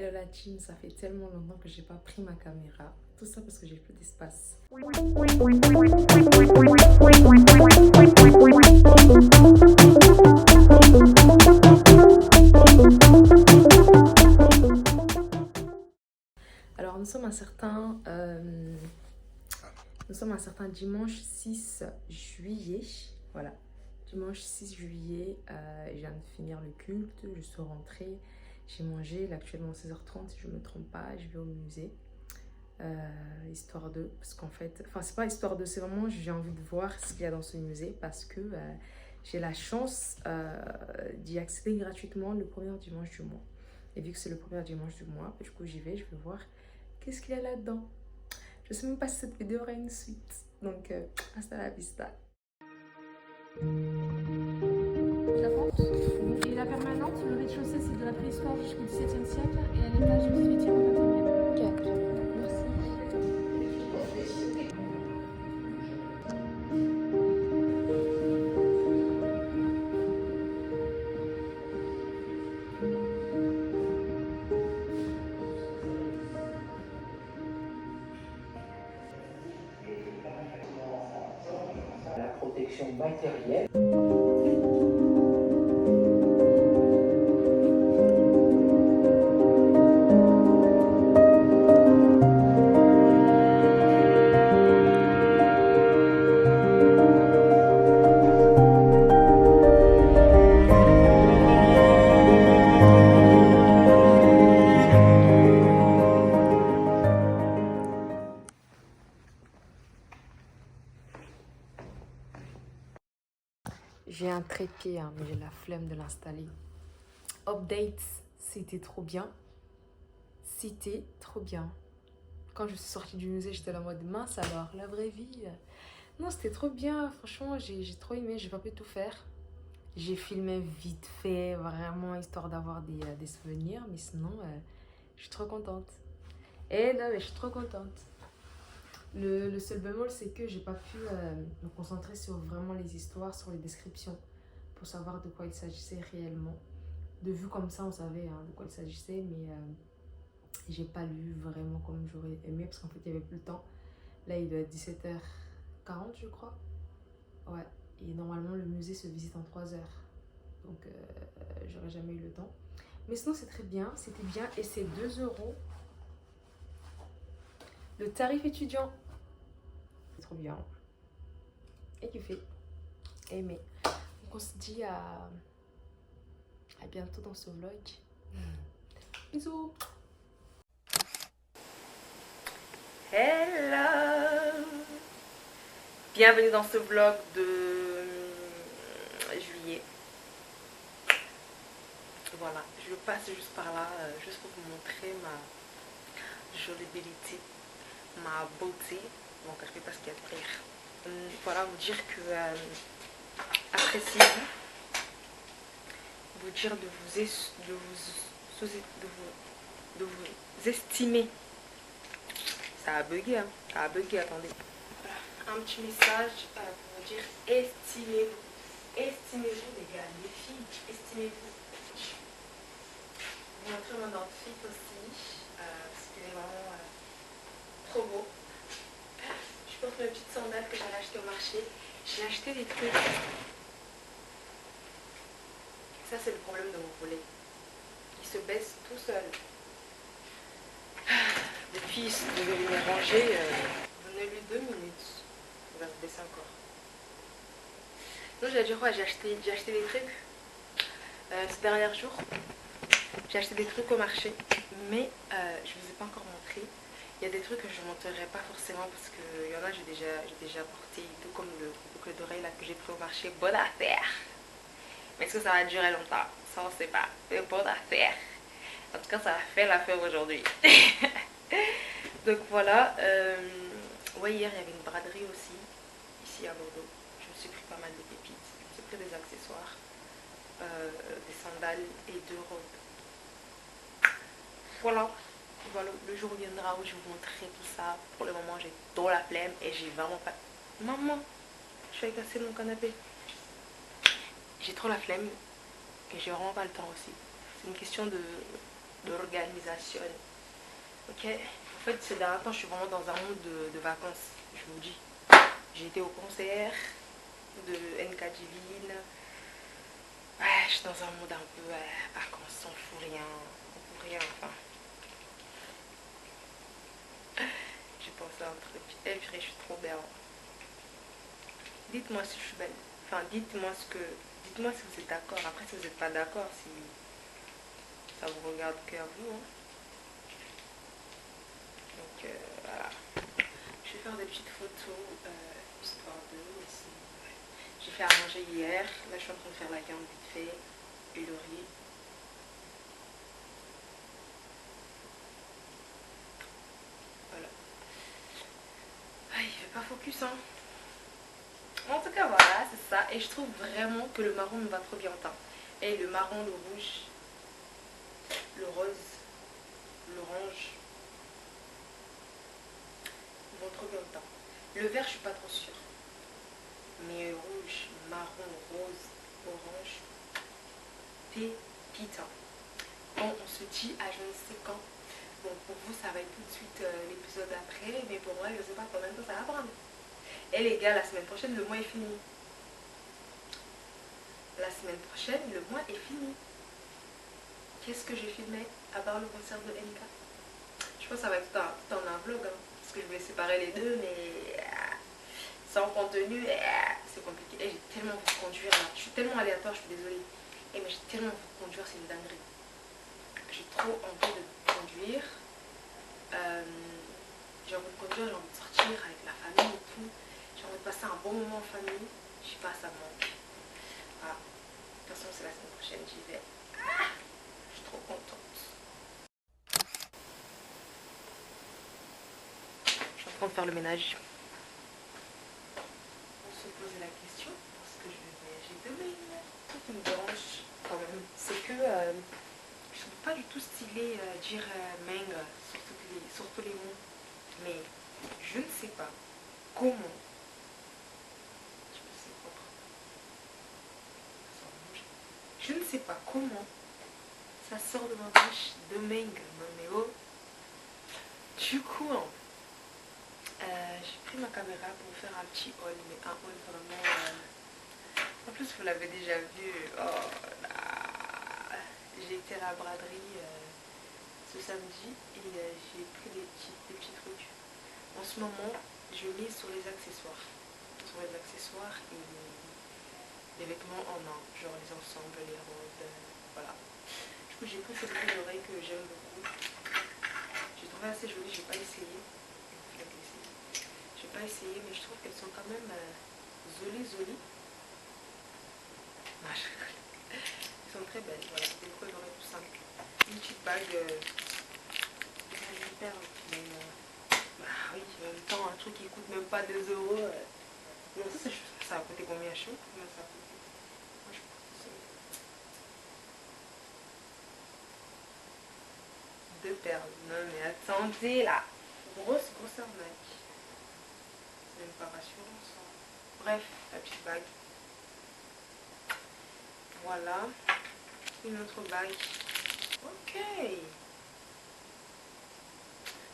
Hello la team, ça fait tellement longtemps que j'ai pas pris ma caméra. Tout ça parce que j'ai plus d'espace. Alors nous sommes un certain dimanche 6 juillet. Voilà, dimanche 6 juillet, je viens de finir le culte, je suis rentrée, j'ai mangé, là actuellement 16h30 si je ne me trompe pas, je vais au musée. Histoire de, parce qu'en fait, enfin c'est pas histoire de, c'est vraiment j'ai envie de voir ce qu'il y a dans ce musée parce que j'ai la chance d'y accéder gratuitement le premier dimanche du mois. Et vu que c'est le premier dimanche du mois, du coup j'y vais, je vais voir qu'est-ce qu'il y a là-dedans. Je sais même pas si cette vidéo aura une suite, donc hasta la vista. La porte. Et la permanente, le rez-de-chaussée, c'est de la préhistoire jusqu'au XVIIe siècle et à l'étage du 18e au 21e. Ok, merci. La protection matérielle. J'ai un trépied, hein, mais j'ai la flemme de l'installer. Update, c'était trop bien. C'était trop bien. Quand je suis sortie du musée, j'étais là en mode mince alors, la vraie vie. Non, c'était trop bien. Franchement, j'ai trop aimé. J'ai pas pu tout faire. J'ai filmé vite fait, vraiment, histoire d'avoir des souvenirs. Mais sinon, je suis trop contente. Et là, je suis trop contente. Le seul bémol, c'est que j'ai pas pu me concentrer sur vraiment les histoires, sur les descriptions, pour savoir de quoi il s'agissait réellement. De vue comme ça, on savait de quoi il s'agissait, mais j'ai pas lu vraiment comme j'aurais aimé, parce qu'en fait, il y avait plus le temps. Là, il doit être 17h40, je crois. Ouais, et normalement, le musée se visite en 3 heures. Donc, j'aurais jamais eu le temps. Mais sinon, c'est très bien, c'était bien, et c'est 2 €. Le tarif étudiant. C'est trop bien. Et kiffé. Aimé. Donc on se dit à bientôt dans ce vlog. Bisous. Hello. Bienvenue dans ce vlog de juillet. Voilà, je passe juste par là, juste pour vous montrer ma jolibilité, ma beauté. Donc je ne sais pas ce qu'il y a de pire. Voilà, vous dire que appréciez-vous, vous dire de vous estimer. Ça a bugué, hein, ça a bugué, attendez. Voilà, un petit message pour vous dire estimez-vous. Estimez-vous les gars, les filles, estimez-vous. Vous montrez mon outfit aussi, parce qu'il est vraiment trop beau. Je porte mes petites sandales que j'avais achetées au marché. J'ai acheté des trucs. Ça, c'est le problème de mon volet. Il se baisse tout seul. Depuis, si vous devez venir ranger, donnez-lui 2 minutes. Il va se baisser encore. Donc, j'allais dire quoi, j'ai acheté des trucs ces derniers jours. J'ai acheté des trucs au marché, mais je ne vous ai pas encore montré. Il y a des trucs que je ne montrerai pas forcément parce qu'il y en a j'ai déjà porté, tout comme le boucle d'oreille là que j'ai pris au marché. Bonne affaire! Mais est-ce que ça va durer longtemps? Ça on ne sait pas. Mais bonne affaire! En tout cas, ça a fait l'affaire aujourd'hui. Donc voilà. Ouais, hier il y avait une braderie aussi, ici à Bordeaux. Je me suis pris pas mal de pépites. Je me suis pris des accessoires, des sandales et 2 robes. Voilà. Voilà, le jour viendra où je vous montrerai tout ça. Pour le moment, j'ai trop la flemme et j'ai vraiment pas... Maman, je vais casser mon canapé. J'ai trop la flemme et j'ai vraiment pas le temps aussi. C'est une question d'organisation. passionne. Ok, en fait ces derniers temps je suis vraiment dans un monde de vacances, je vous dis. J'ai été au concert de NK Divine. Ouais, je suis dans un monde un peu vacances, on fout rien, enfin. J'ai pensé à un truc, et puis je suis trop belle. Dites-moi si je suis belle, enfin dites-moi dites-moi si vous êtes d'accord, après si vous n'êtes pas d'accord, si ça vous regarde que à vous. Hein. Donc voilà. Je vais faire des petites photos, histoire de aussi. J'ai fait à manger hier. Là, je suis en train de faire la viande vite fait et le riz. Voilà. Ah, il fait pas focus, hein. En tout cas, voilà, c'est ça. Et je trouve vraiment que le marron me va trop bien en teint. Et le marron, le rouge, le rose, l'orange vont trop bien en teint. Le vert, je suis pas trop sûre. Mais rouge, marron, rose, orange, pépitant. Bon, on se dit à je ne sais quand. Bon, pour vous, ça va être tout de suite l'épisode après, mais pour moi, je ne sais pas combien de temps ça va prendre. Et les gars, la semaine prochaine, le mois est fini. La semaine prochaine, le mois est fini. Qu'est-ce que j'ai filmé à part le concert de NK? Je pense que ça va être tout en un vlog, hein, parce que je voulais séparer les deux, mais sans contenu, c'est compliqué. Et j'ai tellement envie de conduire là. Je suis tellement aléatoire, je suis désolée. Et mais j'ai tellement envie de conduire, c'est une dinguerie. J'ai trop envie de conduire. J'ai envie de conduire, j'ai envie de sortir avec la famille et tout. J'ai envie de passer un bon moment en famille. Je sais pas, ça me manque. Voilà. De toute façon, c'est la semaine prochaine, j'y vais. Je suis trop contente. Je suis en train de faire le ménage. On se pose la question parce que je vais voyager demain. Ce qui me dérange quand même, c'est que je trouve pas du tout stylé dire Meng sur tous les mots. Mais je ne sais pas comment. Je ne sais pas comment ça sort de ma bouche de Meng. Non mais oh. Du coup, j'ai pris ma caméra pour faire un petit haul, mais un haul vraiment. En plus, vous l'avez déjà vu. Oh là. J'ai été à la braderie ce samedi et j'ai pris des petits trucs. En ce moment, je mise sur les accessoires. Sur les accessoires et les vêtements en main, genre les ensembles, les robes, voilà. Du coup, j'ai pris cette boucle d'oreille que j'aime beaucoup. J'ai trouvé assez jolie, j'ai pas essayé. J'ai pas essayé, mais je trouve qu'elles sont quand même jolies. Non, je rigole. Elles sont très belles, voilà, des boucles d'oreilles tout simple. Une petite bague, hyper, mais bah oui, en même temps, un truc qui coûte même pas 2 euros. Donc ça a coûté combien chaud? Combien ça a coûté? Moi, je pense que c'est 2 perles. Non mais attendez là. Grosse arnaque. C'est même pas rassurant ça. Bref, la petite bague. Voilà. Une autre bague. Ok.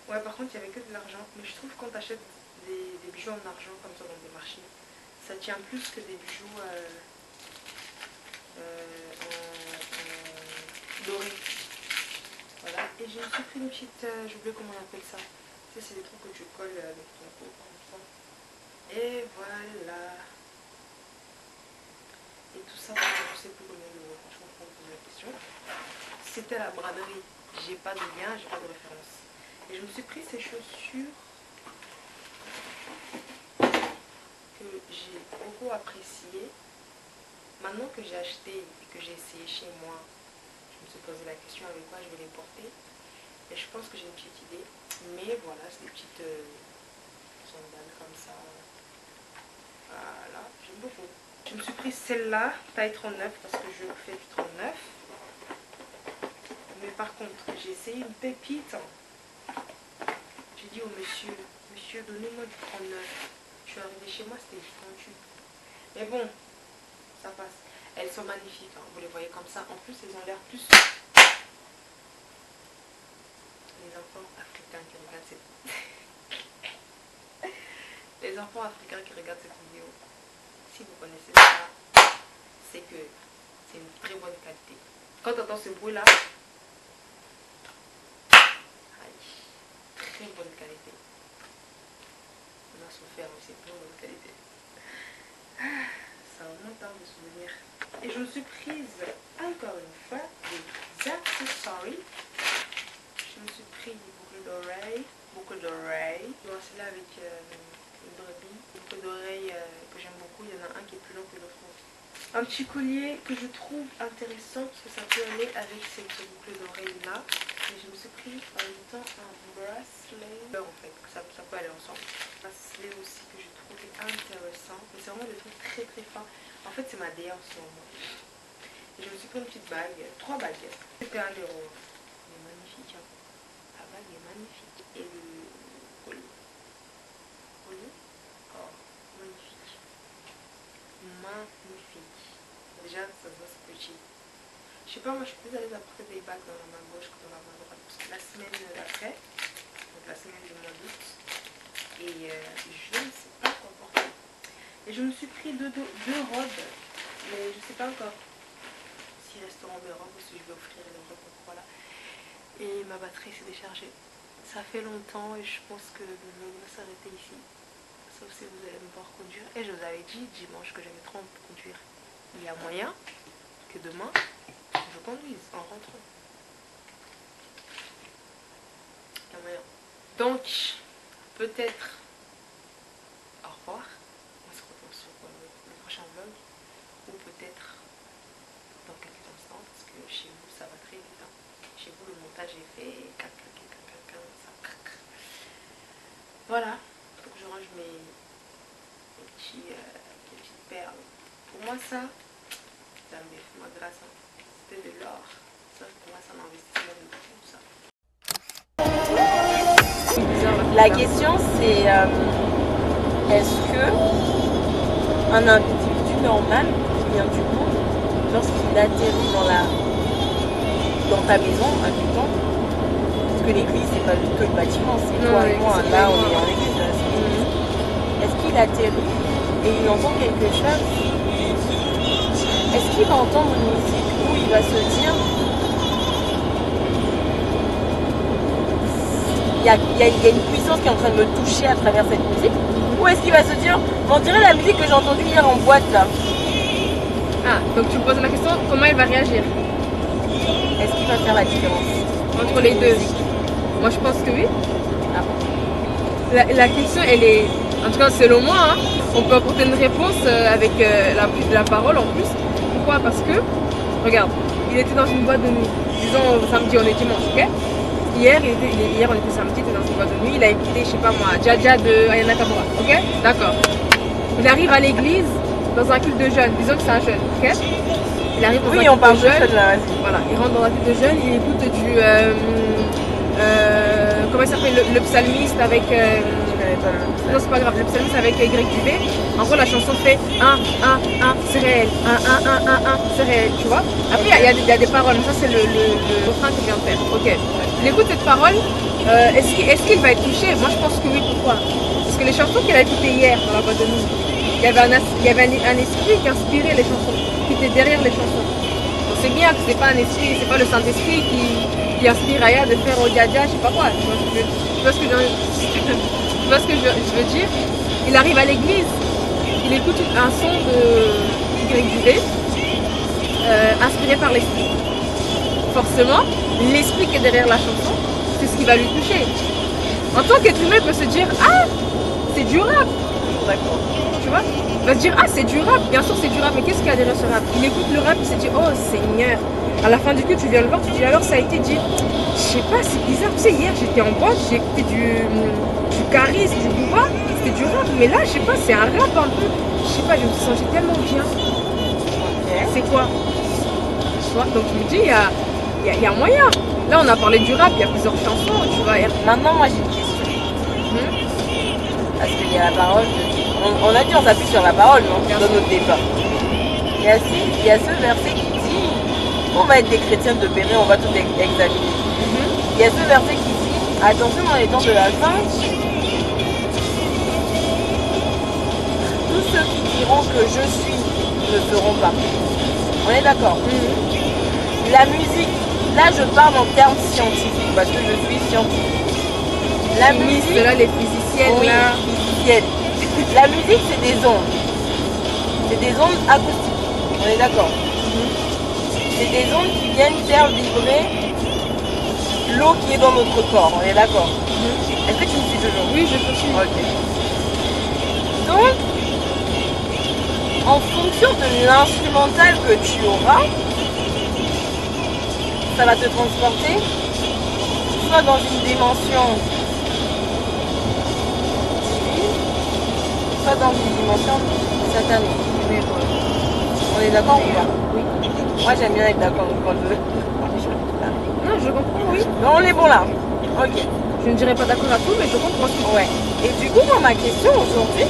Ouais, par contre, il n'y avait que de l'argent. Mais je trouve que quand tu achètes des bijoux en argent comme ça dans des marchés, ça tient plus que des bijoux en doré. Voilà. Et j'ai aussi pris une petite, j'ai oublié comment on appelle ça. Ça, c'est des trucs que tu colles avec ton cou comme ça. Et voilà. Et tout ça, je sais plus combien d'euros. Franchement, pour me poser la question. C'était la braderie. J'ai pas de lien, j'ai pas de référence. Et je me suis pris ces chaussures que j'ai beaucoup appréciées. Maintenant que j'ai acheté et que j'ai essayé chez moi, je me suis posé la question avec quoi je vais les porter. Et je pense que j'ai une petite idée. Mais voilà, c'est des petites sandales comme ça. Voilà, j'aime beaucoup. Je me suis pris celle-là, taille 39, parce que je fais du 39. Mais par contre, j'ai essayé une pépite. J'ai dit au monsieur, donnez-moi du 39. Je suis arrivée chez moi, c'était du 38. Mais bon, ça passe. Elles sont magnifiques, hein. Vous les voyez comme ça. En plus, elles ont l'air plus... enfants africains qui regardent cette les enfants africains qui regardent cette vidéo, si vous connaissez ça, c'est que c'est une très bonne qualité. Quand tu entends ce bruit là, très bonne qualité. On a souffert aussi, très bonne qualité. Ça remonte à mes souvenirs. Et je me suis prise encore une fois des accessoires. Je me suis pris des boucles d'oreilles. Je vais là avec une brebis. Des boucles d'oreilles que j'aime beaucoup. Il y en a un qui est plus long que l'autre. Un petit collier que je trouve intéressant parce que ça peut aller avec cette boucle d'oreilles là. Et je me suis pris en même temps un bracelet. En fait, ça peut aller ensemble. Un bracelet aussi que je trouvais intéressant. Mais c'est vraiment des trucs très très fins. En fait, c'est ma DA en ce moment. Et je me suis pris une petite bague, 3 bagues. C'était 1 €. Elle est magnifique. Hein. La bague est magnifique. Et le collier. Oh, magnifique. Magnifique. Déjà, ça se voit, c'est petit. Je sais pas, moi je suis plus à l'aise à porter des bagues dans la main gauche que dans la main droite. Parce que la semaine d'après, donc la semaine du mois d'août, et je ne sais pas quoi porter. Et je me suis pris deux robes, mais je ne sais pas encore si resteront des robes ou si je vais offrir les robes. Voilà. Et ma batterie s'est déchargée. Ça fait longtemps et je pense que le vlog va s'arrêter ici. Sauf si vous allez me voir conduire. Et je vous avais dit dimanche que j'avais trop envie de conduire. Il y a moyen que demain, je conduise en rentrant. Il y a moyen. Donc, peut-être au revoir. On se retrouve sur le prochain vlog. Ou peut-être dans quelques instants. Parce que chez vous, ça va très vite. Hein. Chez vous, le montage est fait. Ça craque. Voilà. Faut que je range mes petites perles. Pour moi, ça me fait moi grâce. Hein. C'était de l'or. Ça, pour moi, c'est un investissement de tout ça. La question c'est est-ce que un individu normal qui vient du monde, lorsqu'il atterrit dans ta maison, habitant, parce que l'église c'est pas que le bâtiment, c'est toi et moi, là on est en église, est-ce qu'il atterrit et il entend quelque chose? Est-ce qu'il va entendre une musique où il va se dire il y a une puissance qui est en train de me toucher à travers cette musique, ou est-ce qu'il va se dire on dirait la musique que j'ai entendue hier en boîte là? Ah, donc tu me poses la question, comment il va réagir? Est-ce qu'il va faire la différence entre les deux? Moi je pense que oui. Ah bon. La question elle est, en tout cas selon moi, hein, on peut apporter une réponse avec la parole en plus. Pourquoi? Parce que, regarde, il était dans une boîte de nuit, disons samedi, on est dimanche, ok? Hier on était samedi, il était dans une boîte de nuit, il a écouté, je sais pas moi, Dja de Ayana Kamura, ok? D'accord. Il arrive à l'église dans un culte de jeunes, disons que c'est un jeune, ok? Il arrive dans un culte de jeunes, voilà, il rentre dans un culte de jeunes, il écoute du, comment il s'appelle, le psalmiste avec, non c'est pas grave, le psalmiste avec Y Dubé. En gros la chanson fait 1, c'est réel, 1, c'est réel, tu vois. Après il y a des paroles, mais ça c'est le refrain qu'il vient de faire, ok. Il écoute cette parole, est-ce qu'il va être touché? Moi je pense que oui, pourquoi? Parce que les chansons qu'il a écoutées hier dans la boîte de nuit, il y avait un esprit qui inspirait les chansons, qui était derrière les chansons. Donc c'est bien que c'est pas un esprit, c'est pas le Saint-Esprit qui inspire Aya de faire Odiadia, je sais pas quoi, tu vois ce que je veux dire? Il arrive à l'église, il écoute un son de YQV inspiré par l'esprit. Forcément, l'esprit qui est derrière la chanson, c'est ce qui va lui toucher. En tant qu'être humain, il peut se dire ah, c'est du rap. D'accord. Tu vois? Il va se dire ah, c'est du rap. Bien sûr, c'est du rap, mais qu'est-ce qu'il y a derrière ce rap? Il écoute le rap, il se dit oh Seigneur. À la fin du coup, tu viens le voir, tu dis alors ça a été dit. Je sais pas, c'est bizarre. Tu sais, hier j'étais en boîte, j'ai écouté du charisme, du Booba, c'était du rap, mais là je sais pas, c'est un rap un peu. Je sais pas, je me suis sentie tellement bien. Okay. C'est quoi? Tu vois? Donc je me dis, il y a moyen. Là on a parlé du rap, il y a plusieurs chansons, tu vois. Maintenant moi j'ai une question. Parce qu'il y a la parole, on a dit on s'appuie sur la parole, donc dans notre débat. Il y a ce verset qui dit on va être des chrétiens de Bénin, on va tout examiner. Il y a ce verset qui dit Attention, dans les temps de la fin, tous ceux qui diront que je suis ne feront pas. On est d'accord. La musique, là je parle en termes scientifiques, parce que je suis scientifique. La musique, là, les physiciennes, oui, là. physicienne. La musique, c'est des ondes. C'est des ondes acoustiques. On est d'accord. C'est des ondes qui viennent faire vibrer l'eau qui est dans notre corps. On est d'accord. Est-ce que tu me suis toujours? Oui, je continue. Ok. Donc, en fonction de l'instrumental que tu auras, ça va te transporter soit dans une dimension divine, soit dans une dimension satanique. On est d'accord ou pas? Oui. Moi j'aime bien être d'accord quand je... Non, je comprends, oui. Mais on est bon là. Ok. Je ne dirais pas d'accord à tout, mais je comprends. Ouais. Et du coup, moi, ma question aujourd'hui,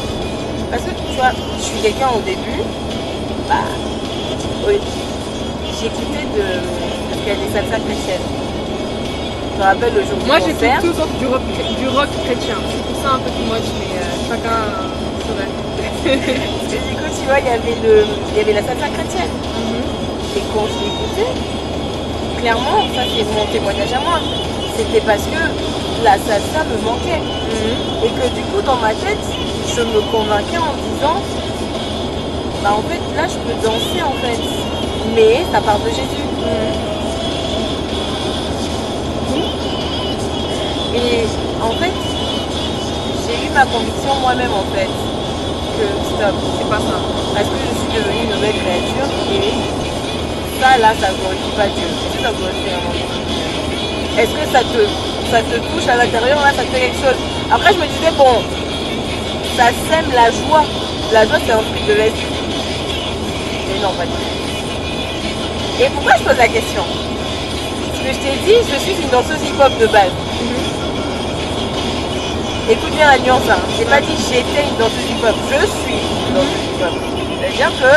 parce que tu vois, je suis quelqu'un au début, bah, oui, j'écoutais parce qu'il y a des salsa chrétiennes. Je me rappelle le jour du Moi, concert. j'écoute tout sauf du rock chrétien. C'est pour ça un peu plus moche, mais chacun son avis. Parce que du coup, tu vois, il y avait la salsa chrétienne. Et quand je l'écoutais, clairement, ça c'est mon témoignage à moi, c'était parce que la salsa me manquait. Et que du coup, dans ma tête, je me convainquais en me disant, bah en fait, là, je peux danser en fait. Mais ça part de Jésus. Et en fait, j'ai eu ma conviction moi-même en fait, que stop, c'est pas ça. Parce que je suis devenue une nouvelle créature et ça là, ça glorifie pas Dieu. Est-ce que ça glorifie vraiment Dieu? Est-ce que ça te touche à l'intérieur, là, ça te fait quelque chose? Après, je me disais, bon, ça sème la joie. La joie, c'est un fruit de l'esprit. Mais non, pas du tout. Et pourquoi je pose la question? Parce que je t'ai dit, je suis une danseuse hip-hop de base. Écoute bien la nuance, hein. J'ai pas dit j'étais une danseuse hip-hop. Je suis une danseuse hip-hop. C'est-à-dire que,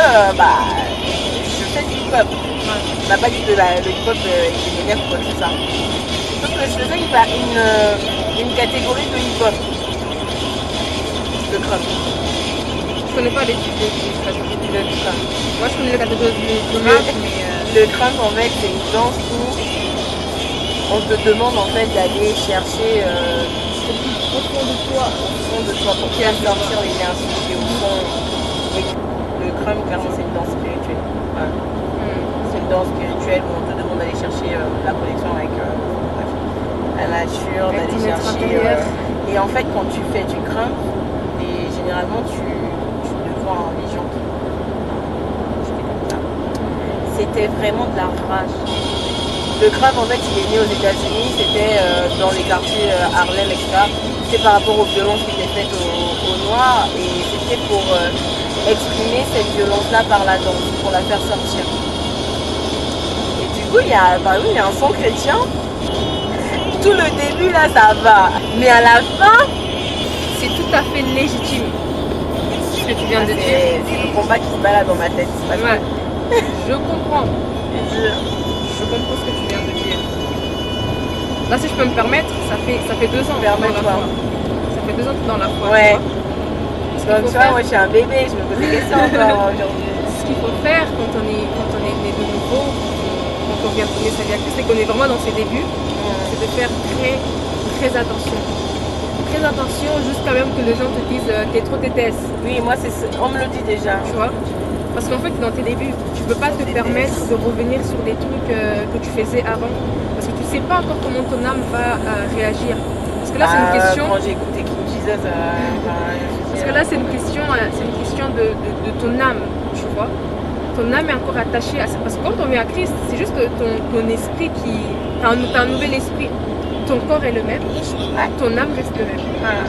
je fais du hip-hop. On n'a pas dit que le hip-hop était génial ou quoi que c'est ça. Sauf que je faisais une catégorie de hip-hop. Le crump. Je connais pas les types de Le crump. Moi, je connais la catégorie du rap, mais... Le crump, en fait, c'est une danse où on te demande en fait d'aller chercher au fond de toi, pour faire sortir les liens associés au fond. Oui. Le crump, clairement, c'est une danse spirituelle. Ouais. C'est une danse spirituelle où on te demande d'aller chercher la connexion avec la nature, d'aller chercher. Et en fait, quand tu fais du crump, et généralement, tu le vois en religion. C'était vraiment de la rage. Le crump, en fait, il est né aux États-Unis, c'était dans les quartiers Harlem, etc. C'était par rapport aux violences qui étaient faites aux Noirs et c'était pour exprimer cette violence-là par la danse, pour la faire sortir. Et du coup, il y a un son chrétien. Tout le début, là, ça va. Mais à la fin, c'est tout à fait légitime. Ce que tu viens de dire. C'est le combat qui se balade dans ma tête. Ouais. Je comprends. Je comprends ce que tu viens de dire. Là, si je peux me permettre, ça fait 2 ans dans la foi. Ça fait 2 ans dans la foi. Ouais. Donc, tu vois, moi, je suis un bébé, je me pose des questions encore aujourd'hui. Ce qu'il faut faire quand on est né de nouveau, quand on vient de donner sa vie à Christ, et qu'on est vraiment dans ses débuts, c'est de faire très, très attention. Très attention, jusqu'à même que les gens te disent t'es trop tétesse. Oui, moi, on me le dit déjà. Tu vois? Parce qu'en fait, dans tes débuts, tu ne peux pas te permettre de revenir sur des trucs que tu faisais avant. Parce que tu ne sais pas encore comment ton âme va réagir. Parce que là, c'est une question. Quand j'ai écouté King Jesus, parce que là, c'est une question de ton âme, tu vois. Ton âme est encore attachée à ça. Parce que quand on vient à Christ, c'est juste que ton esprit t'as un nouvel esprit. Ton corps est le même, ton âme reste le même.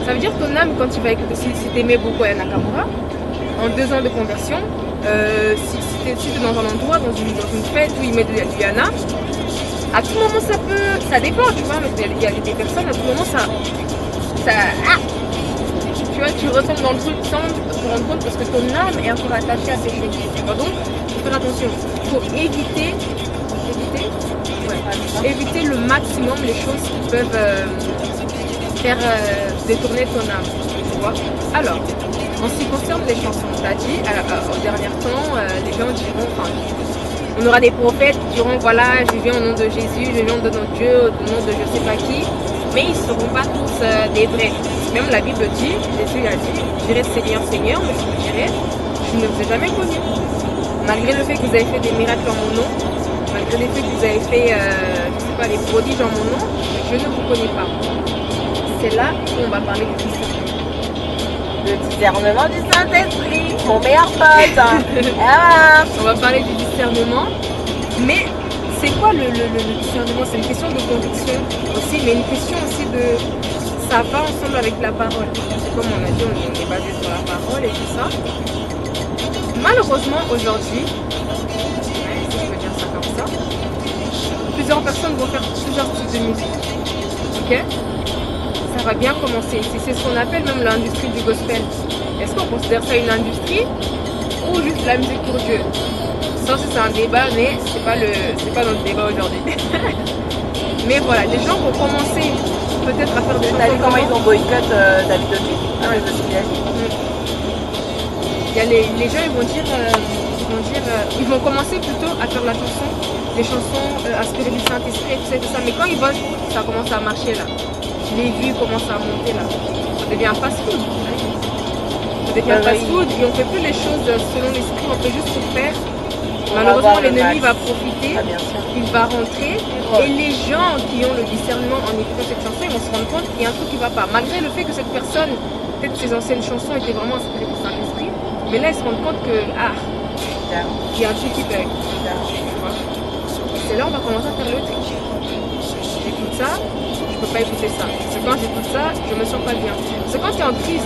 Ça veut dire que ton âme, quand tu vas écouter, si tu aimais beaucoup Aya Nakamura, en 2 ans de conversion, si tu es dans un endroit, dans une fête où il met du Yana, à tout moment ça dépend, tu vois, mais il y a des personnes, à tout moment tu vois, tu retombes dans le truc sans te rendre compte parce que ton âme est encore attachée à ces choses. Donc, il faut faire attention. Il faut éviter de éviter, ouais, éviter le maximum les choses qui peuvent faire détourner ton âme, tu vois. Alors, en ce qui concerne les chansons, tu as dit, au dernier temps, les gens diront, enfin, on aura des prophètes qui diront, voilà, je viens au nom de Jésus, je viens au nom de notre Dieu, au nom de je sais pas qui, mais ils ne seront pas tous des vrais. Même la Bible dit, Jésus a dit, je dirais Seigneur, Seigneur, mais je dirais, je ne vous ai jamais connu. Malgré le fait que vous avez fait des miracles en mon nom, malgré le fait que vous avez fait, je sais pas, des prodiges en mon nom, je ne vous connais pas. C'est là où on va parler du discernement. Le discernement du Saint-Esprit, mon meilleur pote. Ah. On va parler du discernement, mais c'est quoi le discernement? C'est une question de conviction aussi, mais une question aussi de... Ça va ensemble avec la parole. Comme on a dit, on est basé sur la parole et tout ça. Malheureusement, aujourd'hui, si je peux dire ça comme ça, plusieurs personnes vont faire plusieurs types de musique. Ok? Ça va bien commencer. C'est ce qu'on appelle même l'industrie du gospel. Est-ce qu'on considère ça une industrie ou juste la musique pour Dieu? Ça aussi c'est un débat, mais c'est pas notre débat aujourd'hui. Mais voilà, les gens vont commencer peut-être à faire des... T'as vu comment ils ont boycott David Oji? Ah, je me suis dit. Il y a les gens, ils vont commencer plutôt à faire des chansons inspirées du Saint-Esprit et tout ça. Mais quand ils voient que ça commence à marcher là, je l'ai vu commencer à monter là, ça devient un fast-food. Ça devient un fast-food et on ne fait plus les choses selon l'esprit, on fait juste pour faire. Malheureusement, l'ennemi va profiter, il va rentrer et les gens qui ont le discernement en écoutant cette chanson, ils vont se rendre compte qu'il y a un truc qui ne va pas. Malgré le fait que cette personne, peut-être ses anciennes chansons étaient vraiment inspirées du Saint-Esprit, mais là, ils se rendent compte que, il y a un truc qui bug. C'est là où on va commencer à faire le tri. J'écoute ça, je ne peux pas écouter ça. C'est quand j'écoute ça, je ne me sens pas bien. C'est quand tu es en crise,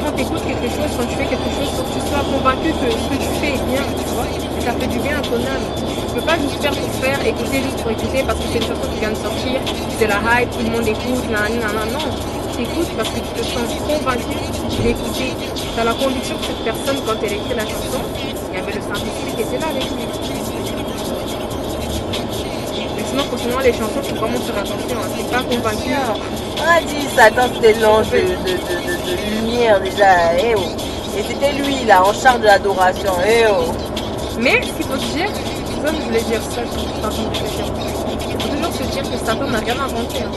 quand tu écoutes quelque chose, quand tu fais quelque chose, faut que tu sois convaincu que ce que tu fais est bien, tu vois. Et ça fait du bien à ton âme. Tu ne peux pas juste faire pour faire, écouter juste pour écouter parce que c'est une chanson qui vient de sortir, c'est la hype, tout le monde écoute, non. Tu écoutes parce que tu te sens convaincu d'écouter. Tu as la conviction que cette personne, quand elle écrit la chanson, il y avait le Saint-Esprit qui était là avec lui. Mais sinon, concernant les chansons, il faut vraiment faire attention. Hein. C'est pas convaincu. On a dit Satan, c'était l'ange de lumière déjà. Eh oh. Et c'était lui là, en charge de l'adoration. Eh oh. Mais ce qu'il faut se dire, comme je voulais dire ça, il faut toujours se dire que Satan n'a rien inventé. Hein.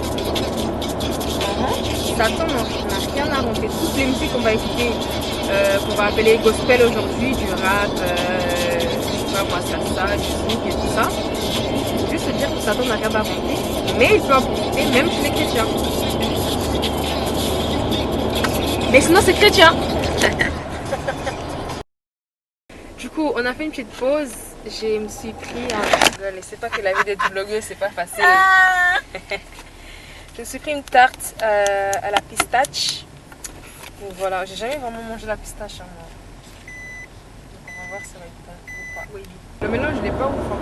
Satan n'a rien inventé. Toutes les musiques qu'on va écouter, qu'on va appeler gospel aujourd'hui, du rap, je sais pas moi, salsa, du zouk et tout ça, il faut juste se dire que Satan n'a rien inventé, mais il peut en profiter même chez les chrétiens. Mais sinon c'est chrétien. Du coup, on a fait une petite pause. Je me suis pris un... C'est pas que la vie d'être blogueuse, c'est pas facile. Je me suis pris une tarte à la pistache. Donc voilà, j'ai jamais vraiment mangé la pistache. Hein, moi. Donc on va voir si ça va être bon ou pas. Oui. Le mélange n'est pas ouf. Hein.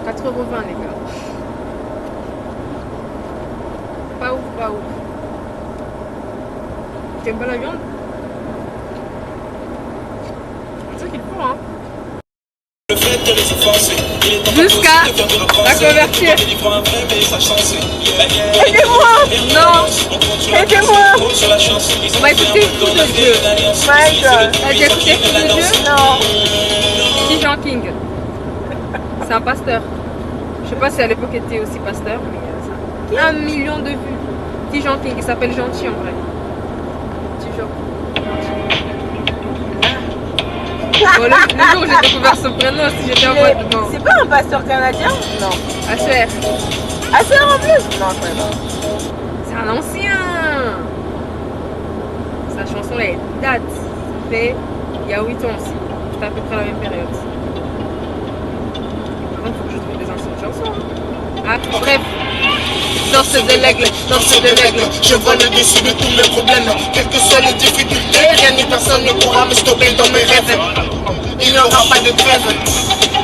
4,20 les gars. Pas ouf, pas ouf. T'aimes pas la viande? C'est ça qu'il faut, hein. Jusqu'à la convertir. Aidez-moi! Non! Aidez-moi! On va écouter Fou de Dieu. My God! T'as déjà écouté Fou de Dieu? Non! T-Jean King. C'est un pasteur. Je sais pas si à l'époque il était aussi pasteur, mais ça. 1 million de vues. T-Jean King, il s'appelle Gentil en vrai. T-Jean. Bon, le jour où j'ai découvert son prénom, si j'étais en mode non. C'est pas un pasteur canadien? Non. HR. HR en plus? Non, je connais pas. C'est un ancien. Sa chanson elle date. Ça fait il y a 8 ans aussi. C'était à peu près la même période. Par contre, il faut que je trouve des anciennes chansons. Hein. Ah, bref. Danse de l'aigle, je vois le dessus de tous mes problèmes. Quelles que soient les difficultés, rien ni personne ne pourra me stopper dans mes rêves. Il n'y aura pas de trêve,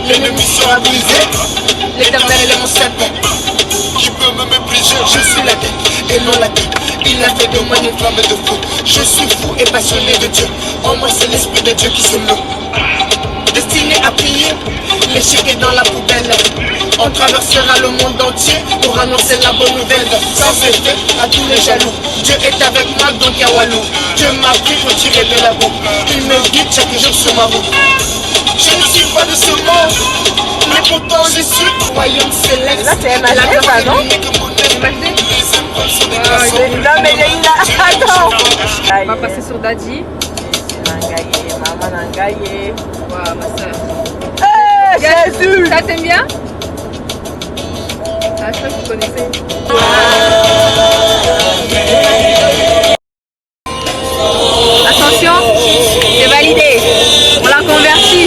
l'ennemi sera brisé. L'éternel est mon serpent. Qui peut me mépriser? Je suis la tête et non la tête. Il a fait de moi une flamme de feu. Je suis fou et passionné de Dieu. En moi c'est l'esprit de Dieu qui se meut. Destiné à prier, échec dans la poubelle. On traversera le monde entier pour annoncer la bonne nouvelle. Sans effet à tous les jaloux. Dieu est avec moi donc Yawalou. Dieu m'a pris pour tirer de la boue. Il me guide chaque jour sur ma route. Je ne suis pas de ce monde, mais pourtant je suis au royaume céleste. Là, c'est MHD, ça, non? Non, mais là, attends. On va passer sur Daddy. Maman Nangaye. Waouh, ma soeur. Jésus! Ça t'aime bien? Ah, je crois que vous connaissez. Attention, c'est validé. On l'a converti.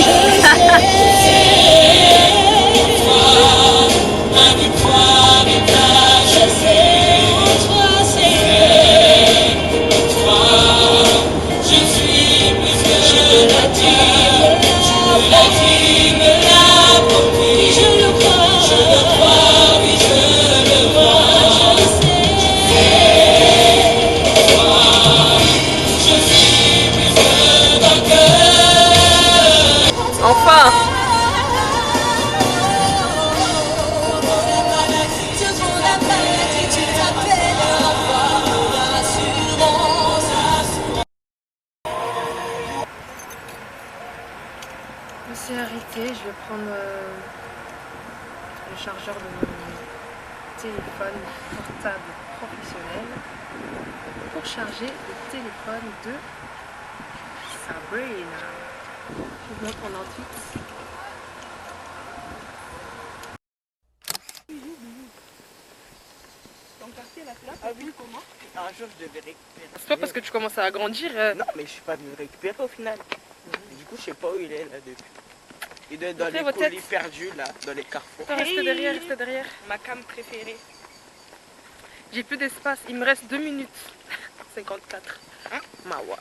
Enfin. Je me suis arrêtée, je vais prendre le chargeur de mon téléphone portable professionnel pour charger le téléphone de Sabrina. Je vous montre mon outfit. Ah oui, comment? Un jour je devais récupérer. C'est pas parce que tu commences à grandir. Non, mais je suis pas venu le récupérer au final. Du coup, je sais pas où il est là depuis. Il doit être dans Montrez les votre colis tête. perdus là, dans les carrefours. Restez derrière, restez derrière. Ma cam préférée. J'ai plus d'espace, il me reste 2 minutes. 54. Hein? Mawa.